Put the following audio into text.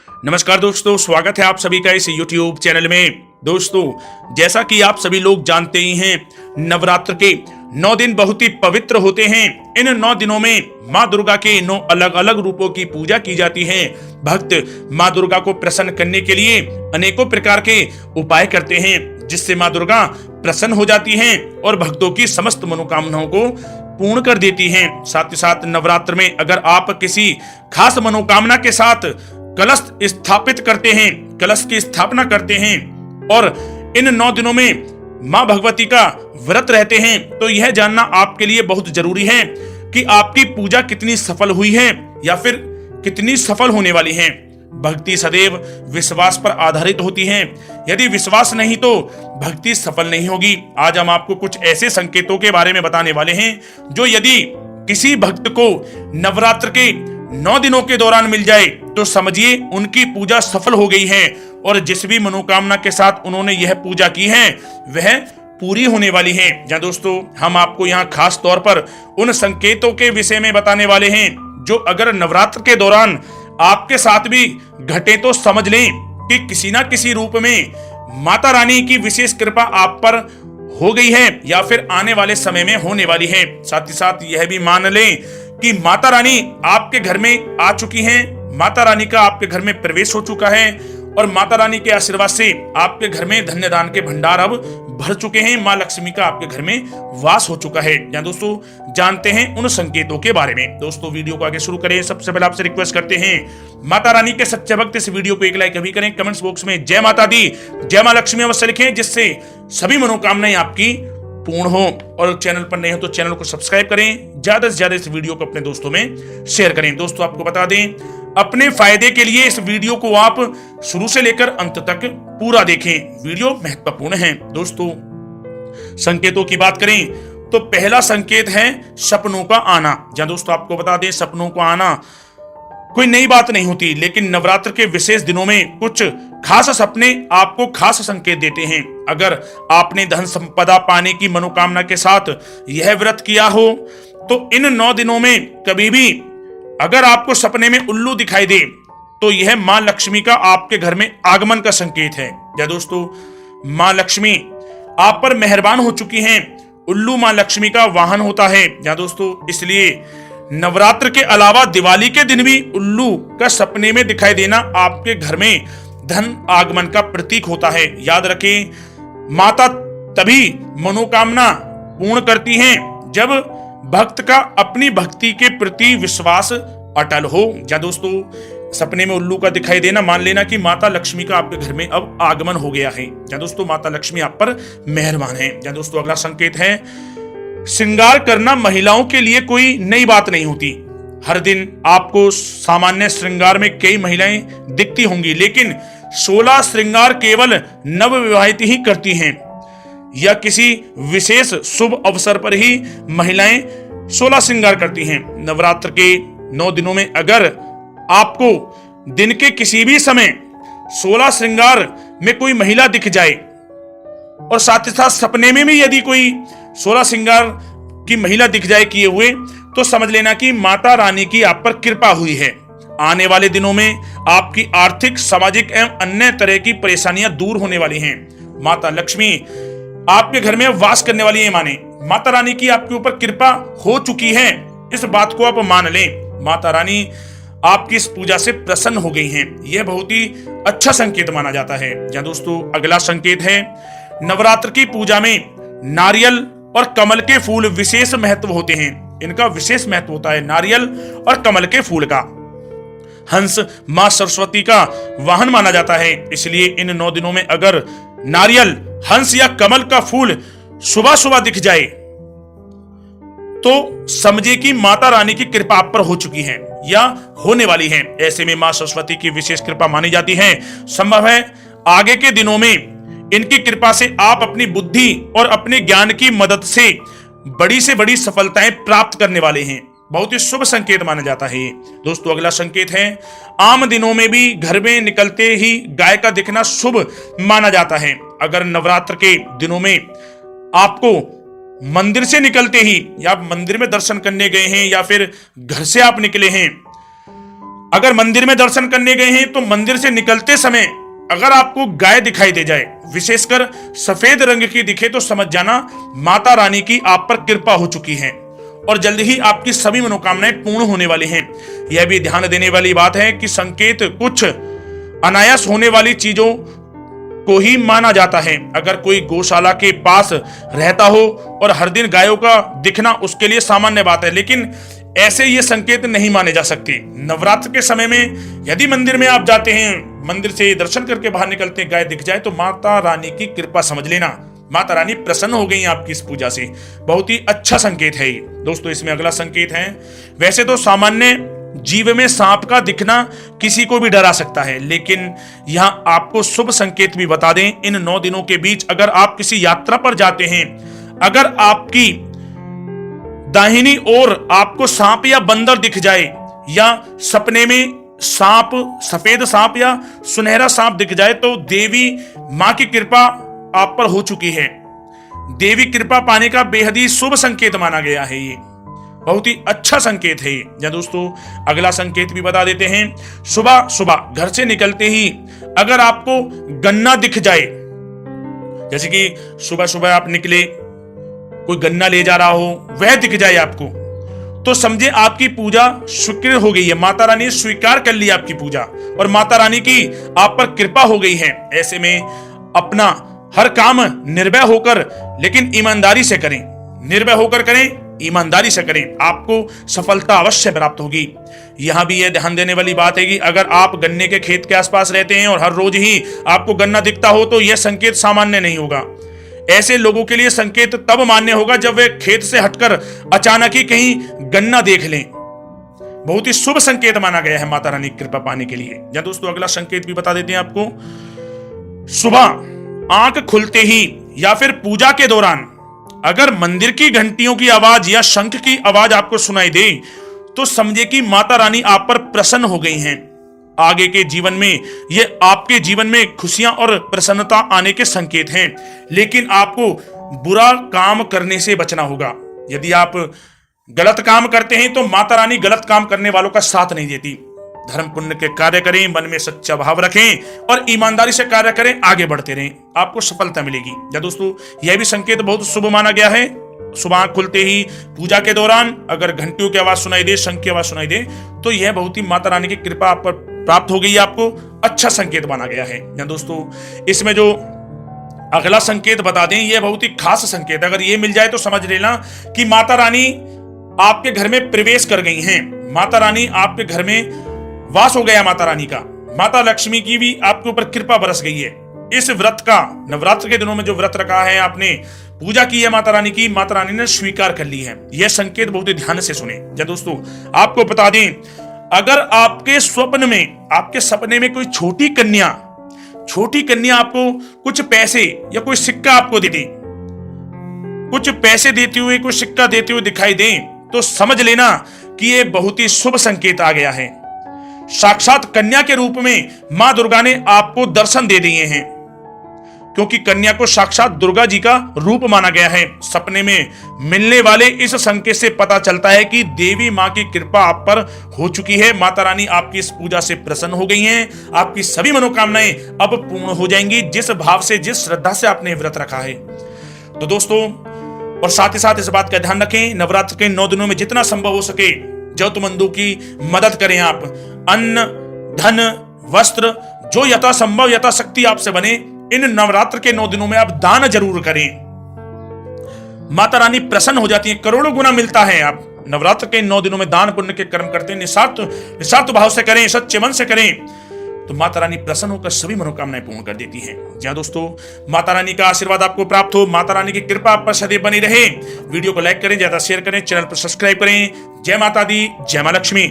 नमस्कार दोस्तों, स्वागत है आप सभी का इस YouTube चैनल में। दोस्तों, जैसा कि आप सभी लोग जानते ही हैं, नवरात्र के 9 दिन बहुत ही पवित्र होते हैं। इन 9 दिनों में माँ दुर्गा के 9 अलग अलग रूपों की पूजा की जाती है। भक्त माँ दुर्गा को प्रसन्न करने के लिए अनेकों प्रकार के उपाय करते हैं, जिससे माँ दुर्गा प्रसन्न हो जाती हैं और भक्तों की समस्त मनोकामनाओं को पूर्ण कर देती हैं। साथ ही साथ नवरात्र में अगर आप किसी खास मनोकामना के साथ कलश स्थापित करते हैं, कलश की स्थापना करते हैं और इन 9 दिनों में मां भगवती का व्रत रहते हैं, तो यह जानना आपके लिए बहुत जरूरी है कि आपकी पूजा कितनी सफल हुई है या फिर कितनी सफल होने वाली है। भक्ति सदैव विश्वास पर आधारित होती है। यदि विश्वास नहीं तो भक्ति सफल नहीं होगी। आज हम आपको कुछ ऐसे संकेतों के बारे में बताने वाले हैं जो यदि किसी भक्त को नवरात्र के 9 दिनों के दौरान मिल जाए तो समझिए उनकी पूजा सफल हो गई है और जिस भी मनोकामना के साथ उन्होंने यह पूजा की है वह पूरी होने वाली है। जहाँ दोस्तों, हम आपको यहाँ खास तौर पर उन संकेतों के विषय में बताने वाले हैं जो अगर नवरात्र के दौरान आपके साथ भी घटे तो समझ लें कि किसी ना किसी रूप में माता रानी की विशेष कृपा आप पर हो गई है या फिर आने वाले समय में होने वाली है। साथ ही साथ यह भी मान लें कि माता रानी आपके घर में आ चुकी हैं, माता रानी का आपके घर में प्रवेश हो चुका है और माता रानी के आशीर्वाद से आपके घर में धन्य दान के भंडार अब भर चुके हैं। माँ लक्ष्मी का आपके घर में वास हो चुका है। या दोस्तों, जानते हैं उन संकेतों के बारे में। दोस्तों, वीडियो को आगे शुरू करें सबसे पहले आपसे रिक्वेस्ट करते हैं, माता रानी के सच्चे भक्त इस वीडियो को एक लाइक अभी करें। कमेंट्स बॉक्स में जय माता दी, जय माँ लक्ष्मी अवश्य लिखें, जिससे सभी मनोकामनाएं आपकी पूर्ण हो। और चैनल पर नए हो तो चैनल को सब्सक्राइब करें, ज्यादा से ज्यादा इस वीडियो को अपने दोस्तों में शेयर करें। दोस्तों, आपको बता दें, अपने फायदे के लिए इस वीडियो को आप शुरू से लेकर अंत तक पूरा देखें, वीडियो महत्वपूर्ण है। दोस्तों, संकेतों की बात करें तो पहला संकेत है सपनों का आना। जहां दोस्तों, आपको बता दें, सपनों का आना कोई नई बात नहीं होती, लेकिन नवरात्र के विशेष दिनों में कुछ खास सपने आपको खास संकेत देते हैं। अगर आपने धन संपदा पाने की मनोकामना के साथ यह व्रत किया हो तो इन 9 दिनों में कभी भी अगर आपको सपने में उल्लू दिखाई दे तो यह मां लक्ष्मी का आपके घर में आगमन का संकेत है। या दोस्तों, मां लक्ष्मी आप पर मेहरबान हो चुकी हैं। उल्लू मां लक्ष्मी का वाहन होता है। या दोस्तों, इसलिए नवरात्र के अलावा दिवाली के दिन भी उल्लू का सपने में दिखाई देना आपके घर में धन आगमन का प्रतीक होता है। याद रखें, माता तभी मनोकामना पूर्ण करती हैं जब भक्त का अपनी भक्ति के प्रति विश्वास अटल हो। या दोस्तों, सपने में उल्लू का दिखाई देना मान लेना कि माता लक्ष्मी का आपके घर में अब आगमन हो गया है। या दोस्तों, माता लक्ष्मी आप पर मेहरबान है। या दोस्तों, अगला संकेत है श्रृंगार करना महिलाओं के लिए कोई नई बात नहीं होती। हर दिन आपको सामान्य श्रृंगार में कई महिलाएं दिखती होंगी, लेकिन 16 श्रृंगार केवल नवविवाहित ही करती हैं या किसी विशेष शुभ अवसर पर ही महिलाएं 16 श्रृंगार करती हैं। नवरात्र के 9 दिनों में अगर आपको दिन के किसी भी समय 16 श्रृंगार में कोई महिला दिख जाए और साथ ही साथ सपने में भी यदि कोई 16 श्रृंगार की महिला दिख जाए किए हुए, तो समझ लेना कि माता रानी की आप पर कृपा हुई है। आने वाले दिनों में आपकी आर्थिक, सामाजिक एवं अन्य तरह की परेशानियां दूर होने वाली हैं। माता लक्ष्मी आपके घर में वास करने वाली है। माने माता रानी की आपके ऊपर कृपा हो चुकी है, इस बात को आप मान लें। माता रानी आपकी इस पूजा से प्रसन्न हो गई हैं। यह बहुत ही अच्छा संकेत माना जाता है। या दोस्तों, अगला संकेत है नवरात्र की पूजा में नारियल और कमल के फूल विशेष महत्व होते हैं। इनका विशेष महत्व होता है नारियल और कमल के फूल का। हंस मां सरस्वती का वाहन माना जाता है, इसलिए इन 9 दिनों में अगर नारियल, हंस या कमल का फूल सुबह सुबह दिख जाए तो समझे कि माता रानी की कृपा आप पर हो चुकी है या होने वाली है। ऐसे में मां सरस्वती की विशेष कृपा मानी जाती है। संभव है आगे के दिनों में इनकी कृपा से आप अपनी बुद्धि और अपने ज्ञान की मदद से बड़ी से बड़ी सफलताएं प्राप्त करने वाले हैं। बहुत ही शुभ संकेत माना जाता है। दोस्तों, अगला संकेत है आम दिनों में भी घर में निकलते ही गाय का दिखना शुभ माना जाता है। अगर नवरात्र के दिनों में आपको मंदिर से निकलते ही या आप मंदिर में दर्शन करने गए हैं या फिर घर से आप निकले हैं अगर मंदिर में दर्शन करने गए हैं तो मंदिर से निकलते समय अगर आपको गाय दिखाई दे जाए, विशेषकर सफेद रंग की दिखे, तो समझ जाना माता रानी की आप पर कृपा हो चुकी है और जल्द ही आपकी सभी मनोकामनाएं पूर्ण होने वाली हैं। यह भी ध्यान देने वाली बात है कि संकेत कुछ अनायास होने वाली चीजों को ही माना जाता है। अगर कोई गौशाला के पास रहता हो और हर दिन गायों का दिखना उसके लिए सामान्य बात है, लेकिन ऐसे ये संकेत नहीं माने जा सकते। नवरात्र के समय में यदि मंदिर में आप जाते हैं, मंदिर से दर्शन करके बाहर निकलते हैं, गाय दिख जाए तो माता रानी की कृपा समझ लेना, माता रानी प्रसन्न हो गई आपकी इस पूजा से। बहुत ही अच्छा संकेत है ये दोस्तों। इसमें अगला संकेत है, वैसे तो सामान्य जीव में सांप का दिखना किसी को भी डरा सकता है, लेकिन यहां आपको शुभ संकेत भी बता दें। इन 9 दिनों के बीच अगर आप किसी यात्रा पर जाते हैं, अगर आपकी दाहिनी ओर आपको सांप या बंदर दिख जाए या सपने में सांप, सफेद सांप या सुनहरा सांप दिख जाए, तो देवी मां की कृपा आप पर हो चुकी है। देवी कृपा पाने का बेहद ही शुभ संकेत माना गया है। ये बहुत ही अच्छा संकेत है। या दोस्तों अगला संकेत भी बता देते हैं। सुबह सुबह घर से निकलते ही अगर आपको गन्ना दिख जाए, जैसे कि सुबह सुबह आप निकले, कोई गन्ना ले जा रहा हो, वह दिख जाए आपको, तो समझे आपकी पूजा स्वीकृत हो गई है। माता रानी ने स्वीकार कर ली आपकी पूजा और माता रानी की आप पर कृपा हो गई है। ऐसे में अपना हर काम निर्भय होकर लेकिन ईमानदारी से करें, निर्भय होकर करें, ईमानदारी से करें, आपको सफलता अवश्य प्राप्त होगी। यहां भी यह ध्यान देने वाली बात है कि अगर आप गन्ने के खेत के आसपास रहते हैं और हर रोज ही आपको गन्ना दिखता हो, तो यह संकेत सामान्य नहीं होगा। ऐसे लोगों के लिए संकेत तब मान्य होगा जब वे खेत से हटकर अचानक ही कहीं गन्ना देख लें। बहुत ही शुभ संकेत माना गया है माता रानी की कृपा पाने के लिए। या दोस्तों अगला संकेत भी बता देते हैं आपको। सुबह आंख खुलते ही या फिर पूजा के दौरान अगर मंदिर की घंटियों की आवाज या शंख की आवाज आपको सुनाई दे, तो समझे कि माता रानी आप पर प्रसन्न हो गई हैं। आगे के जीवन में ये आपके जीवन में खुशियां और प्रसन्नता आने के संकेत हैं, लेकिन आपको बुरा काम करने से बचना होगा। यदि आप गलत काम करते हैं तो माता रानी गलत काम करने वालों का साथ नहीं देती। धर्म पुण्य के कार्य करें, मन में सच्चा भाव रखें और ईमानदारी से कार्य करें, आगे बढ़ते रहें, आपको सफलता मिलेगी। या दोस्तों यह भी संकेत बहुत शुभ माना गया है। सुबह खुलते ही पूजा के दौरान अगर घंटियों की आवाज सुनाई दे, शंख की आवाज सुनाई दे, तो यह बहुत ही माता रानी की कृपा आप पर प्राप्त हो गई है, आपको अच्छा संकेत माना गया है। या दोस्तों इसमें जो अगला संकेत बता दें, यह बहुत ही खास संकेत, अगर यह मिल जाए तो समझ लेना कि माता रानी आपके घर में प्रवेश कर गई हैं। माता रानी आपके घर में वास हो गया माता रानी का। माता लक्ष्मी की भी आपके ऊपर कृपा बरस गई है। इस व्रत का, नवरात्र के दिनों में जो व्रत रखा है, आपने पूजा की है माता रानी की, माता रानी ने स्वीकार कर ली है। यह संकेत बहुत ही ध्यान से सुने। या दोस्तों आपको बता दें, अगर आपके स्वप्न में, आपके सपने में कोई छोटी कन्या आपको कुछ पैसे या कोई सिक्का आपको देती, कुछ पैसे देते हुए, कोई सिक्का देते हुए दिखाई दे, तो समझ लेना कि यह बहुत ही शुभ संकेत आ गया है। साक्षात कन्या के रूप में मां दुर्गा ने आपको दर्शन दे दिए हैं, क्योंकि कन्या को साक्षात दुर्गा जी का रूप माना गया है। सपने में मिलने वाले इस संकेत से पता चलता है कि देवी मां की कृपा आप पर हो चुकी है। माता रानी आपकी इस पूजा से प्रसन्न हो गई हैं। आपकी सभी मनोकामनाएं अब पूर्ण हो जाएंगी, जिस भाव से, जिस श्रद्धा से आपने व्रत रखा है। तो दोस्तों, और साथ ही साथ इस बात का ध्यान रखें, नवरात्र के 9 दिनों में जितना संभव हो सके जरूरतमंदों की मदद करें। आप अन्न, धन, वस्त्र, जो यथासंभव यथाशक्ति आपसे बने, इन नवरात्र के 9 दिनों में आप दान जरूर करें। माता रानी प्रसन्न हो जाती है, करोड़ों गुना मिलता है। आप नवरात्र के 9 दिनों में दान पुण्य के कर्म करते हैं, निस्वार्थ भाव से करें, सच्चे मन से करें, तो माता रानी प्रसन्न होकर सभी मनोकामनाएं पूर्ण कर देती हैं। जहां दोस्तों माता रानी का आशीर्वाद आपको प्राप्त हो, माता रानी की कृपा आप पर सदैव बनी रहे। वीडियो को लाइक करें, ज्यादा शेयर करें, चैनल पर सब्सक्राइब करें। जय माता दी, जय मां लक्ष्मी।